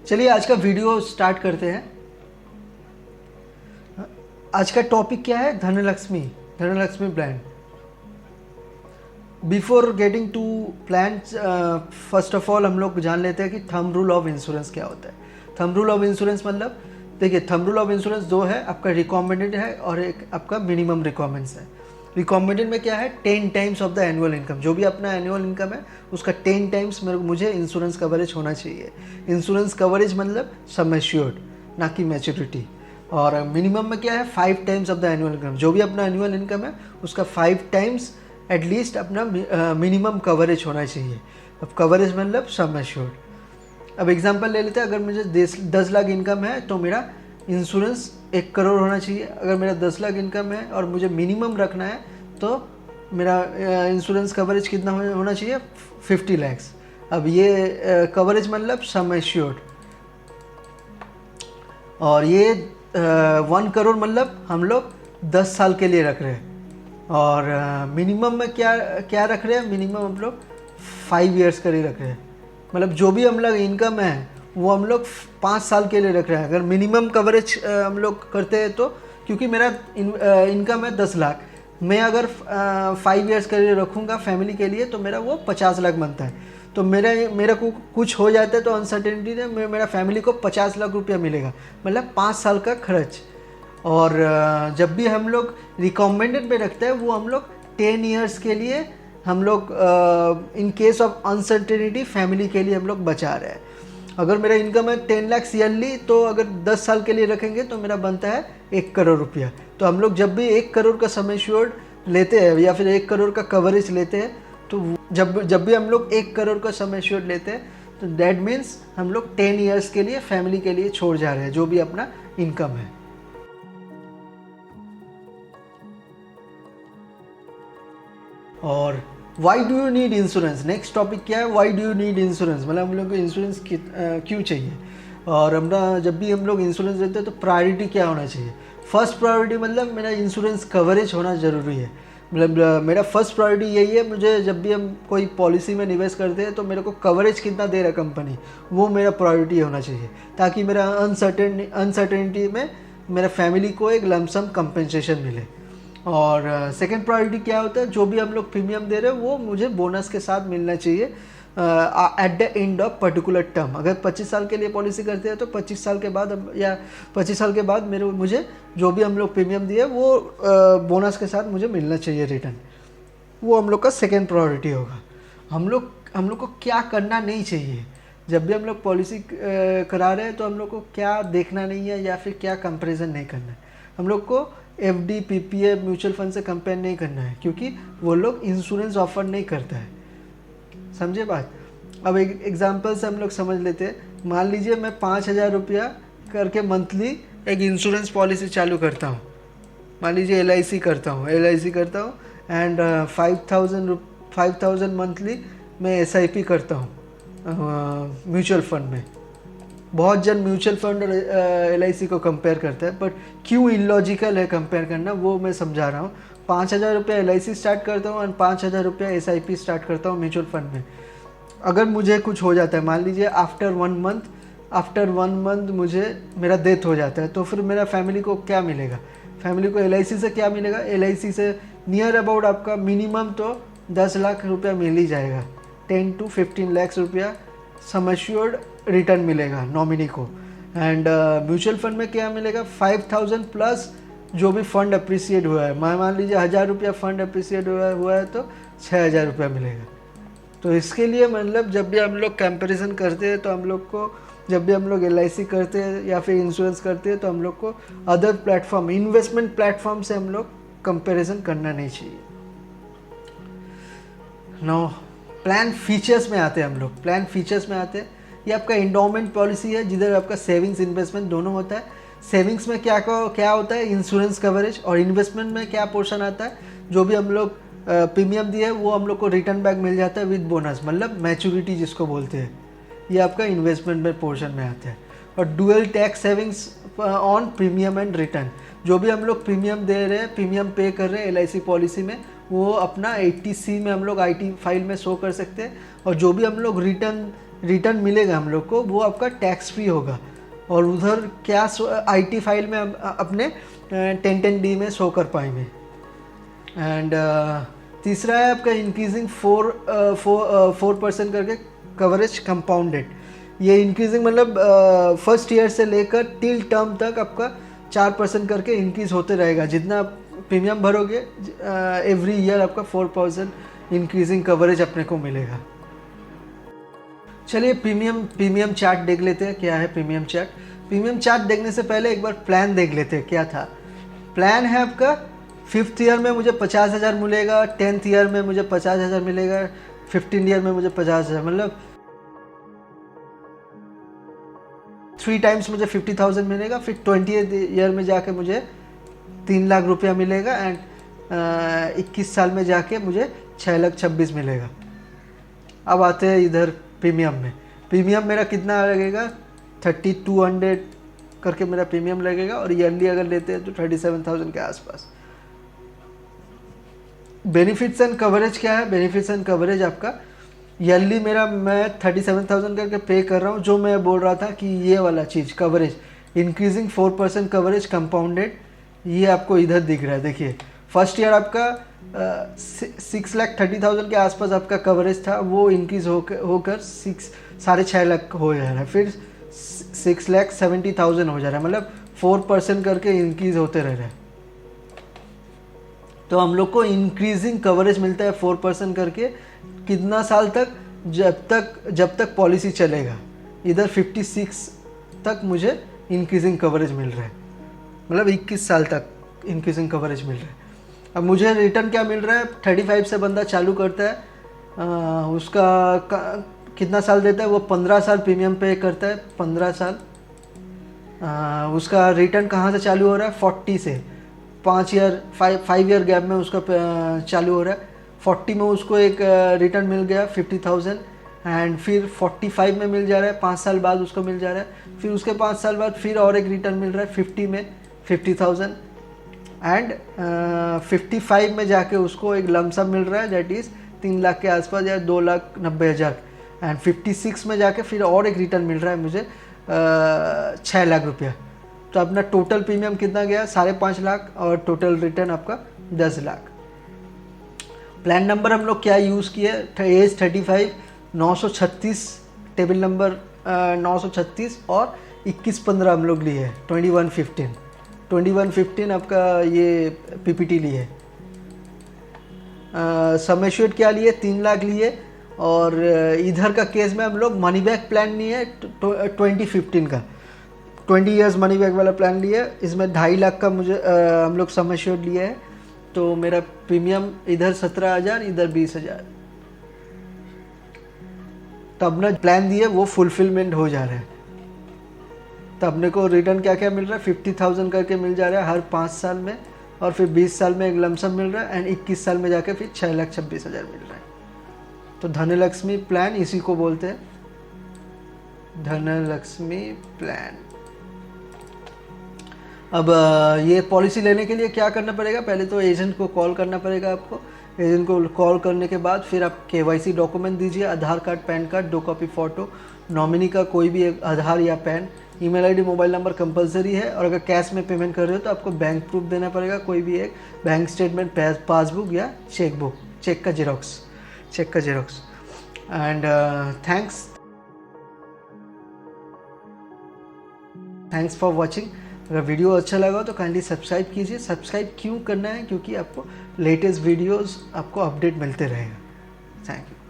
चलिए आज का वीडियो स्टार्ट करते हैं। आज का टॉपिक क्या है? Dhanalakshmi plan. Before getting to plan, first of all हम लोग जान लेते हैं कि थंब रूल ऑफ इंश्योरेंस क्या होता है। थंब रूल ऑफ इंश्योरेंस मतलब, देखिए थंब रूल ऑफ इंश्योरेंस दो है, आपका रिकमेंडेड है और एक आपका मिनिमम रिक्वायरमेंट्स है। रिकमेंडेड में क्या है? 10 times of the annual income. जो भी अपना एनुअल इनकम है उसका 10 टाइम्स मुझे इंश्योरेंस कवरेज होना चाहिए। इंश्योरेंस कवरेज मतलब सम एश्योर्ड, ना कि मैच्योरिटी। और मिनिमम में क्या है? 5 times of the annual income. जो भी अपना एनुअल इनकम है उसका 5 टाइम्स एटलीस्ट अपना मिनिमम कवरेज होना चाहिए। अब कवरेज मतलब सम एश्योर्ड। अब एग्जांपल ले लेते हैं, अगर मुझे 10 लाख इनकम है तो मेरा इंश्योरेंस 1 करोड़ होना चाहिए। अगर मेरा 10 लाख इनकम है और मुझे मिनिमम रखना है तो मेरा इंश्योरेंस कवरेज कितना होना चाहिए? 50 लैक्स। अब ये कवरेज मतलब सम एश्योर्ड। और ये 1 करोड़ मतलब हम लोग 10 साल के लिए रख रहे हैं। और मिनिमम में क्या रख रहे हैं? मिनिमम हम लोग 5 ईयर्स का ही रख रहे हैं। मतलब जो भी हम लोग इनकम है वो हम लोग 5 साल के लिए रख रहे हैं। अगर मिनिमम कवरेज हम लोग करते हैं तो, क्योंकि मेरा इनकम है 10 लाख, मैं अगर 5 ईयर्स के लिए रखूँगा फैमिली के लिए तो मेरा वो 50 लाख बनता है। तो मेरा को कुछ हो जाता है तो अनसर्टेनिटी में मेरा फैमिली को 50 लाख रुपया मिलेगा, मतलब 5 साल का खर्च। और जब भी हम लोग रिकमेंडेड पे रखते हैं वो हम लोग 10 ईयर्स के लिए हम लोग in case of uncertainty family के लिए हम लोग बचा रहे हैं। अगर मेरा इनकम है 10 लाख ईयरली, तो अगर 10 साल के लिए रखेंगे तो मेरा बनता है 1 करोड़ रुपया। तो हम लोग जब भी 1 करोड़ का सम एश्योर्ड लेते हैं या फिर 1 करोड़ का कवरेज लेते हैं, तो जब भी हम लोग 1 करोड़ का सम एश्योर्ड लेते हैं तो दैट मीन्स हम लोग 10 ईयर्स के लिए फैमिली के लिए छोड़ जा रहे हैं जो भी अपना इनकम है। और why do you need insurance? Next topic क्या है? Why do you need insurance, मतलब हम लोग को इंश्योरेंस क्यों चाहिए। और हमरा जब भी हम लोग इंश्योरेंस देते हैं तो प्रायोरिटी क्या होना चाहिए? फर्स्ट प्रायोरिटी मतलब मेरा इंश्योरेंस कवरेज होना ज़रूरी है। मतलब मेरा फर्स्ट प्रायोरिटी यही है, मुझे जब भी हम कोई पॉलिसी में निवेश करते हैं तो मेरे को कवरेज कितना दे रहा है कंपनी, वो मेरा प्रायोरिटी होना चाहिए, ताकि मेरा अनसर्टेनिटी में मेरा फैमिली को एक लमसम कंपनसेशन मिले। और सेकंड प्रायोरिटी क्या होता है? जो भी हम लोग प्रीमियम दे रहे हैं वो मुझे बोनस के साथ मिलना चाहिए at the end of particular term. अगर 25 साल के लिए पॉलिसी करते हैं तो 25 साल के बाद या 25 साल के बाद मुझे जो भी हम लोग प्रीमियम दिए वो बोनस के साथ मुझे मिलना चाहिए रिटर्न। वो हम लोग का सेकेंड प्रायोरिटी होगा। हम लोग को क्या करना नहीं चाहिए जब भी हम लोग पॉलिसी करा रहे हैं, तो हम लोग को क्या देखना नहीं है या फिर क्या कंपैरिजन नहीं करना है। हम लोग को FD, PPA, म्यूचुअल फंड से कंपेयर नहीं करना है, क्योंकि वो लोग इंश्योरेंस ऑफर नहीं करता है। समझे बात? अब एक एग्जांपल से हम लोग समझ लेते हैं। मान लीजिए मैं 5,000 रुपया करके मंथली एक इंश्योरेंस पॉलिसी चालू करता हूँ। मान लीजिए LIC करता हूँ एंड 5,000 मंथली मैं SIP करता हूँ म्यूचुअल फंड में। बहुत जन म्यूचुअल फंड और LIC को कंपेयर करता है, बट क्यों इलॉजिकल है कंपेयर करना, वो मैं समझा रहा हूँ। 5,000 रुपया LIC स्टार्ट करता हूँ और 5,000 रुपया SIP स्टार्ट करता हूँ म्यूचुअल फंड में। अगर मुझे कुछ हो जाता है, मान लीजिए आफ्टर वन मंथ मुझे मेरा डेथ हो जाता है, तो फिर मेरा फैमिली को क्या मिलेगा? फैमिली को LIC से क्या मिलेगा? LIC से नियर अबाउट आपका मिनिमम तो 10 लाख रुपया मिल ही जाएगा। 10 to 15 लाख रुपया सम एश्योर्ड रिटर्न मिलेगा नॉमिनी को। एंड म्यूचुअल फंड में क्या मिलेगा? 5,000 प्लस जो भी फंड अप्रिसिएट हुआ है। मान लीजिए 1,000 रुपया फंड अप्रिसिएट हुआ है तो 6,000 रुपया मिलेगा। तो इसके लिए मतलब जब भी हम लोग कंपैरिजन करते हैं तो हम लोग को, जब भी हम लोग LIC करते हैं या फिर इंश्योरेंस करते हैं, तो हम लोग को अदर प्लेटफॉर्म, इन्वेस्टमेंट प्लेटफॉर्म से हम लोग कंपैरिजन करना नहीं चाहिए। नो, प्लान फीचर्स में आते हैं हम लोग। प्लान फीचर्स में आते हैं, ये आपका इंडोमेंट पॉलिसी है जिधर आपका सेविंग्स इन्वेस्टमेंट दोनों होता है। सेविंग्स में क्या होता है? Insurance coverage. और इन्वेस्टमेंट में क्या पोर्शन आता है? जो भी हम लोग प्रीमियम दिए वो हम लोग को रिटर्न बैक मिल जाता है विद बोनस, मतलब मैच्योरिटी जिसको बोलते हैं। ये आपका इन्वेस्टमेंट में पोर्शन में आता है। और dual tax savings on premium and return. जो भी हम लोग प्रीमियम दे रहे हैं, प्रीमियम पे कर रहे हैं LIC पॉलिसी में, वो अपना 80C में हम लोग IT फाइल में शो कर सकते हैं। और जो भी हम लोग रिटर्न रिटर्न मिलेगा हम लोग को वो आपका टैक्स फ्री होगा, और उधर क्या IT फाइल में अपने 1010D में शो कर पाएंगे। एंड तीसरा है आपका इंक्रीजिंग 4% करके कवरेज कंपाउंडेड। ये इंक्रीजिंग मतलब फर्स्ट ईयर से लेकर टिल टर्म तक आपका 4% करके इंक्रीज होते रहेगा। जितना आप प्रीमियम भरोगे एवरी ईयर आपका 4% इंक्रीजिंग कवरेज अपने को मिलेगा। चलिए प्रीमियम चार्ट देख लेते हैं क्या है प्रीमियम चार्ट। प्रीमियम चार्ट देखने से पहले एक बार प्लान देख लेते हैं क्या था। प्लान है आपका 5th ईयर में मुझे 50,000 मिलेगा, 10th ईयर में मुझे 50,000 मिलेगा, 15th ईयर में मुझे 50,000, मतलब 3 टाइम्स मुझे 50,000 मिलेगा। फिर 20th ईयर में जाके मुझे 3 लाख रुपया मिलेगा, एंड 21 साल में जाके मुझे 6,26,000 मिलेगा। अब आते हैं इधर प्रीमियम में। प्रीमियम मेरा कितना लगेगा 3200 करके मेरा प्रीमियम लगेगा, और ईयरली अगर लेते हैं तो 37,000 के आसपास। बेनिफिट्स एंड कवरेज क्या है? बेनिफिट्स एंड कवरेज आपका ईयरली मेरा मैं 37,000 करके पे कर रहा हूँ। जो मैं बोल रहा था कि ये वाला चीज़ कवरेज इंक्रीजिंग 4% कवरेज कंपाउंडेड, ये आपको इधर दिख रहा है। देखिए फर्स्ट ईयर आपका 6,30,000 के आसपास आपका कवरेज था, वो इंक्रीज होकर 6.5 लाख हो जा रहा है। फिर 6,70,000 हो जा रहा है, मतलब 4% करके इंक्रीज होते रह रहे हैं। तो हम लोग को इंक्रीजिंग कवरेज मिलता है 4% करके। कितना साल तक? जब तक पॉलिसी चलेगा। इधर 56 तक मुझे इंक्रीजिंग कवरेज मिल रहा है, मतलब 21 साल तक इंक्रीजिंग कवरेज मिल रहा है। अब मुझे रिटर्न क्या मिल रहा है? 35 से बंदा चालू करता है, उसका कितना साल देता है? वो 15 साल प्रीमियम पे करता है, 15 साल। उसका रिटर्न कहाँ से चालू हो रहा है? 40 से 5 ईयर गैप में उसका चालू हो रहा है। 40 में उसको एक रिटर्न मिल गया 50,000, एंड फिर 45 में मिल जा रहा है, 5 साल बाद उसको मिल जा रहा है। फिर उसके 5 साल बाद फिर और एक रिटर्न मिल रहा है 50 में 50,000, एंड 55 में जाके उसको एक लमसम मिल रहा है, दैट इज़ 3 लाख के आसपास या 2,90,000, एंड 56 में जाके फिर और एक रिटर्न मिल रहा है मुझे 6 लाख रुपया। तो अपना टोटल प्रीमियम कितना गया? 5.5 लाख, और टोटल रिटर्न आपका 10 लाख। प्लान नंबर हम लोग क्या यूज़ किए? एज 35, 936 टेबल नंबर 936, और 2115 हम लोग लिए 2115 आपका ये PPT लिए। सम एश्योर्ड क्या लिए? 3 लाख लिए। और इधर का केस में हम लोग मनी बैक प्लान लिए 2015 का 20 ईयर्स मनी बैक वाला प्लान लिया। इसमें 2.5 लाख का मुझे हम लोग सम एश्योर्ड लिया है। तो मेरा प्रीमियम इधर 17,000, इधर 20,000। तो अपना प्लान दिए वो फुलफिलमेंट हो जा रहा है। तो अपने को रिटर्न क्या क्या मिल रहा है? 50,000 करके मिल जा रहा है हर 5 साल में, और फिर 20 साल में एक लमसम मिल रहा है, एंड 21 साल में जाके फिर 6,26,000 मिल रहा है। तो धनलक्ष्मी प्लान इसी को बोलते हैं, धनलक्ष्मी प्लान। अब ये पॉलिसी लेने के लिए क्या करना पड़ेगा? पहले तो एजेंट को कॉल करना पड़ेगा आपको। एजेंट को कॉल करने के बाद फिर आप KYC डॉक्यूमेंट दीजिए, Aadhaar card, PAN card, 2 copy photo, nominee का कोई भी एक आधार या PAN, email ID, mobile number compulsory है। और अगर कैश में पेमेंट कर रहे हो तो आपको बैंक प्रूफ देना पड़ेगा, कोई भी एक बैंक स्टेटमेंट, पासबुक या चेकबुक, चेक का xerox. And thanks for watching. अगर वीडियो अच्छा लगा तो काइंडली सब्सक्राइब कीजिए। सब्सक्राइब क्यों करना है? क्योंकि आपको लेटेस्ट वीडियोस आपको अपडेट मिलते रहेगा। Thank you.